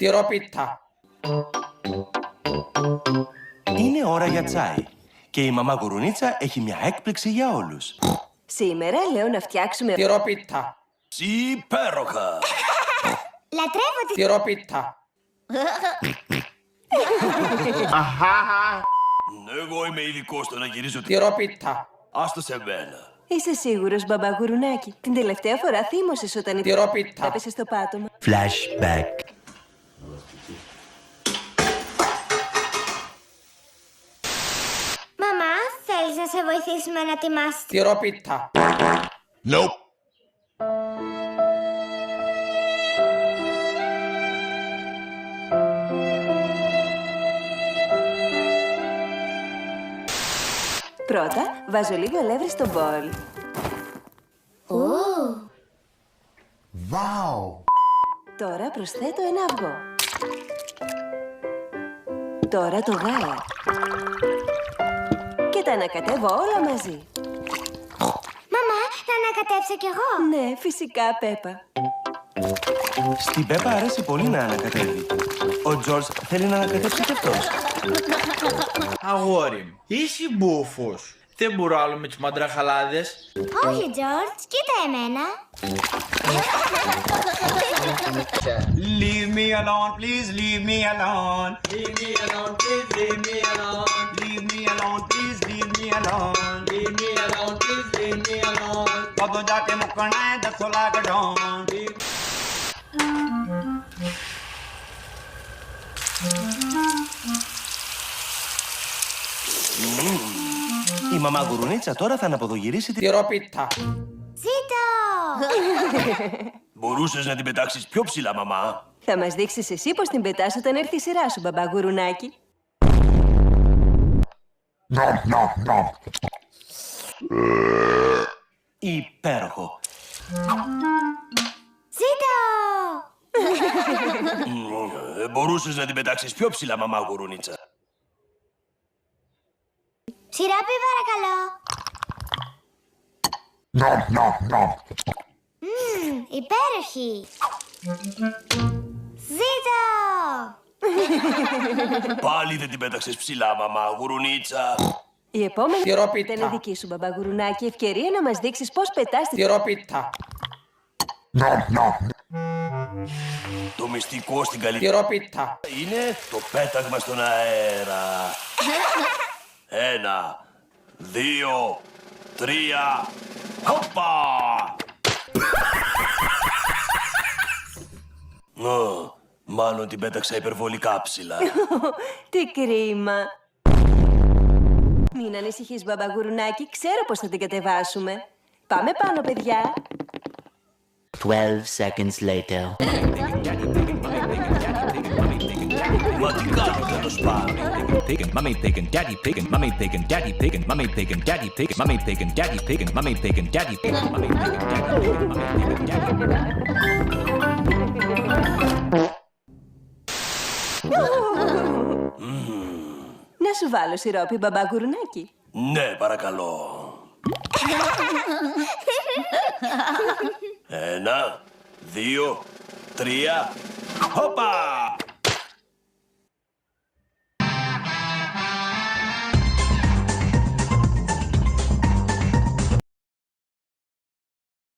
Τυρόπιτα. Είναι ώρα για τσάι. Και η μαμά Γουρουνίτσα έχει μια έκπληξη για όλους. Σήμερα λέω να φτιάξουμε Τυρόπιτα. Υπέροχα! Λατρεύω τη... Τυρόπιτα. Εγώ είμαι ειδικός στο να γυρίζω Τυρόπιτα. Άστο σε μένα. Είσαι σίγουρος, μπαμπά Γουρουνάκη? Την τελευταία φορά θύμωσες όταν η Τυρόπιτα. έπεσε στο πάτωμα. Flashback. Μαμά, θέλεις να σε βοηθήσουμε να ετοιμάσεις... Τυρόπιτα. Nope. Πρώτα, βάζω λίγο αλεύρι στο μπολ. Τώρα προσθέτω ένα αυγό. Τώρα το γάλα. Και τα ανακατεύω όλα μαζί. Μαμά, να ανακατέψω κι εγώ. Ναι, φυσικά, Πέπα. Στην Πέπα αρέσει πολύ να ανακατεύει. Ο Τζορτζ θέλει να ανακατέψει κι αυτός. Αγόρι μου, είσαι μπούφος. Δεν μπορώ άλλο με τις μαντραχαλάδες. Όχι, Τζορτζ, κοίτα εμένα. Leave me alone, please leave me alone. Leave me alone, please leave me alone. Leave me alone, please leave me alone. Leave me alone, please leave me alone. कदों जाके मुक्कना है 10 लाख डॉन. Η μαμά Γουρουνίτσα τώρα θα αναποδογυρίσει τη... Τυρόπιτα. Ζήτω! Μπορούσες να την πετάξεις πιο ψηλά, μαμά. Θα μας δείξεις εσύ πώς την πετάς όταν έρθει η σειρά σου, μπαμπά Γουρουνάκη. Υπέροχο. Ζήτω! Μπορούσες να την πετάξεις πιο ψηλά, μαμά Γουρουνίτσα. Σιράπι, παρακαλώ. Υπέροχη. Ζήτω! Πάλι δεν την πέταξες ψηλά, μαμά Γουρουνίτσα. Η επόμενη Τυρόπιτα. ήταν δική σου, μπαμπά Γουρουνάκη. Ευκαιρία να μας δείξεις πώς πετάς τη... Τυρόπιτα. Το μυστικό στην καλή Τυρόπιτα. είναι το πέταγμα στον αέρα. 1, 2, 3, χόπα! Μάλλον την πέταξα υπερβολικά ψηλά. Τι κρίμα. Μην ανησυχείς, μπαμπά Γουρουνάκη. Ξέρω πώς θα την κατεβάσουμε. Πάμε πάνω, παιδιά. 12 seconds later. Μα τι κάνω για το σπάρι. Pig and mummy pig and daddy pig and mummy pig and daddy pig and mummy pig and daddy pig and mummy pig and daddy pig and mummy pig and daddy pig and mummy pig and daddy pig and mummy pig and daddy. Να σου βάλω σιρόπι, μπαμπά Γουρουνάκη. Ναι, παρακαλώ. 1, 2, 3, χόπα!